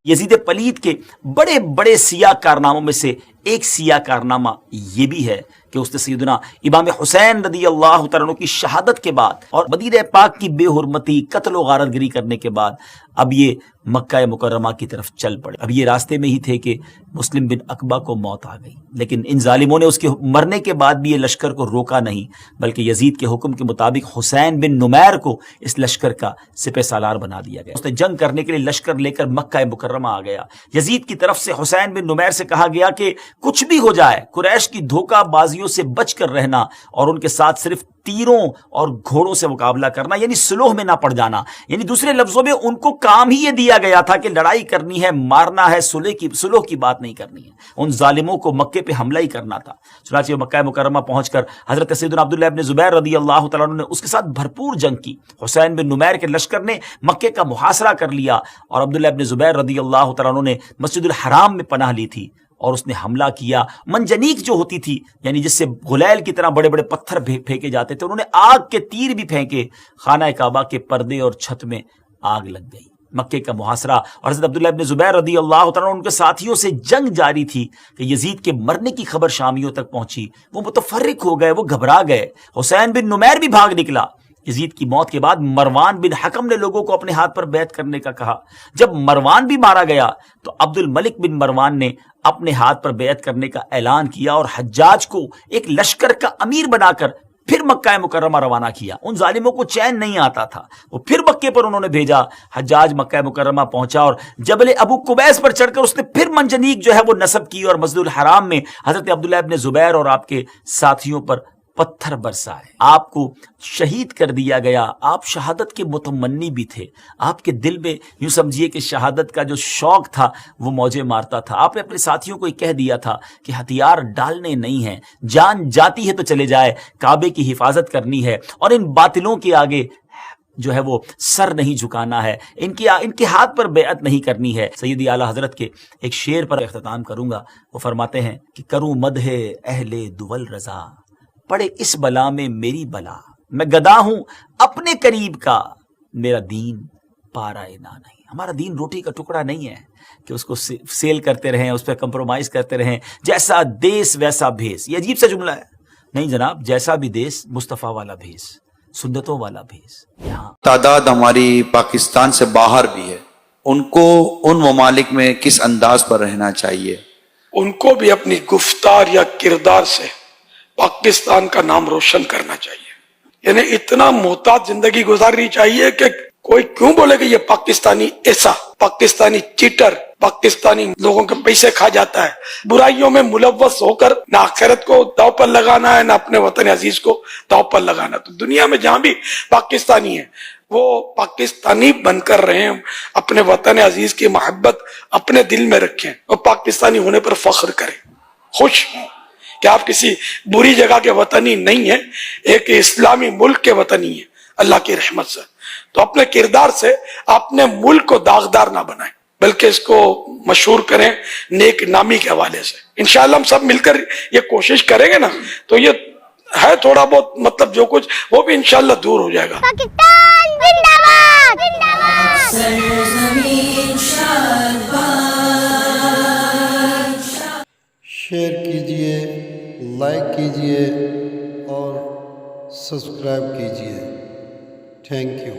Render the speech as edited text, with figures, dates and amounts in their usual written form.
یزید پلید کے بڑے بڑے سیاہ کارناموں میں سے ایک سیاہ کارنامہ یہ بھی ہے کہ اس نے سیدنا امام حسین رضی اللہ تعالیٰ عنہ کی شہادت کے بعد اور مدینہ پاک کی بے حرمتی، قتل و غارت گری کرنے کے بعد اب یہ مکہ مکرمہ کی طرف چل پڑے۔ اب یہ راستے میں ہی تھے کہ مسلم بن عقبہ کو موت آ گئی، لیکن ان ظالموں نے اس کے مرنے کے بعد بھی یہ لشکر کو روکا نہیں، بلکہ یزید کے حکم کے مطابق حسین بن نمیر کو اس لشکر کا سپہ سالار بنا دیا گیا۔ اس نے جنگ کرنے کے لیے لشکر لے کر مکہ مکرمہ آ گیا۔ یزید کی طرف سے حسین بن نمیر سے کہا گیا کہ کچھ بھی ہو جائے قریش کی دھوکہ بازیوں سے بچ کر رہنا اور ان کے ساتھ صرف تیروں اور گھوڑوں سے مقابلہ کرنا، یعنی سلوح میں نہ پڑ جانا۔ یعنی دوسرے لفظوں میں ان کو کام ہی یہ دیا گیا تھا کہ لڑائی کرنی ہے، مارنا ہے، سلوح کی بات نہیں کرنی ہے، ان ظالموں کو مکے پہ حملہ ہی کرنا تھا۔ چنانچہ مکہ مکرمہ پہنچ کر حضرت سیدنا عبداللہ ابن زبیر رضی اللہ تعالیٰ عنہ نے اس کے ساتھ بھرپور جنگ کی۔ حسین بن نمیر کے لشکر نے مکے کا محاصرہ کر لیا اور عبداللہ ابن زبیر رضی اللہ تعالیٰ عنہ نے مسجد الحرام میں پناہ لی تھی اور اس نے حملہ کیا۔ منجنیق جو ہوتی تھی، یعنی جس سے غلیل کی طرح بڑے بڑے پتھر پھینکے جاتے تھے، انہوں نے آگ کے تیر بھی پھینکے، خانہ کعبہ کے پردے اور چھت میں آگ لگ گئی۔ مکے کا محاصرہ اور حضرت عبداللہ ابن زبیر رضی اللہ تعالیٰ عنہ ان کے ساتھیوں سے جنگ جاری تھی کہ یزید کے مرنے کی خبر شامیوں تک پہنچی۔ وہ متفرق ہو گئے، وہ گھبرا گئے۔ حسین بن نمیر بھی بھاگ نکلا۔ یزید کی موت کے بعد مروان بن حکم نے لوگوں کو اپنے ہاتھ پر بیعت کرنے کا کہا۔ جب مروان بھی مارا گیا تو عبد الملک بن مروان نے اپنے ہاتھ پر بیعت کرنے کا اعلان کیا اور حجاج کو ایک لشکر کا امیر بنا کر پھر مکہ مکرمہ روانہ کیا۔ ان ظالموں کو چین نہیں آتا تھا، وہ پھر مکے پر انہوں نے بھیجا۔ حجاج مکہ مکرمہ پہنچا اور جبل ابو قبیس پر چڑھ کر اس نے پھر منجنیق جو ہے وہ نصب کی اور مسجد الحرام میں حضرت عبداللہ ابن زبیر اور آپ کے ساتھیوں پر پتھر برسائے۔ آپ کو شہید کر دیا گیا۔ آپ شہادت کے متمنی بھی تھے، آپ کے دل میں یوں سمجھیے کہ شہادت کا جو شوق تھا وہ موجیں مارتا تھا۔ آپ نے اپنے ساتھیوں کو یہ کہہ دیا تھا کہ ہتھیار ڈالنے نہیں ہیں، جان جاتی ہے تو چلے جائے، کعبے کی حفاظت کرنی ہے اور ان باطلوں کے آگے جو ہے وہ سر نہیں جھکانا ہے، ان کے ہاتھ پر بیعت نہیں کرنی ہے۔ سیدی اعلیٰ حضرت کے ایک شعر پر اختتام کروں گا۔ وہ فرماتے ہیں کہ کروں مدح اہل دول رضا، پڑے اس بلا میں میری بلا، میں گدا ہوں اپنے قریب کا، میرا دین پارائے نہ نہیں۔ ہمارا دین روٹی کا ٹکڑا نہیں ہے کہ اس کو سیل کرتے رہیں، اس پہ کمپرومائز کرتے رہیں، جیسا دیس ویسا بھیس۔ یہ عجیب سا جملہ ہے، نہیں جناب، جیسا بھی دیس مصطفیٰ والا بھیس، سنتوں والا بھیس۔ یہاں تعداد ہماری پاکستان سے باہر بھی ہے، ان کو ان ممالک میں کس انداز پر رہنا چاہیے؟ ان کو بھی اپنی گفتار یا کردار سے پاکستان کا نام روشن کرنا چاہیے، یعنی اتنا محتاط زندگی گزارنی چاہیے کہ کوئی کیوں بولے کہ یہ پاکستانی ایسا، پاکستانی چیٹر، پاکستانی لوگوں کے پیسے کھا جاتا ہے۔ برائیوں میں ملوث ہو کر نہ آخرت کو داؤ پر لگانا ہے، نہ اپنے وطن عزیز کو داؤ پر لگانا۔ تو دنیا میں جہاں بھی پاکستانی ہیں وہ پاکستانی بن کر رہیں، اپنے وطن عزیز کی محبت اپنے دل میں رکھیں اور پاکستانی ہونے پر فخر کریں، خوش ہوں کہ آپ کسی بری جگہ کے وطنی نہیں ہیں، ایک اسلامی ملک کے وطنی ہیں اللہ کی رحمت سے۔ تو اپنے کردار سے اپنے ملک کو داغدار نہ بنائیں، بلکہ اس کو مشہور کریں نیک نامی کے حوالے سے۔ انشاءاللہ ہم سب مل کر یہ کوشش کریں گے نا تو یہ ہے تھوڑا بہت مطلب جو کچھ وہ بھی انشاءاللہ دور ہو جائے گا۔ پاکستان زندہ باد! شیئر کیجئے، لائک کیجئے اور سبسکرائب کیجئے۔ Thank you.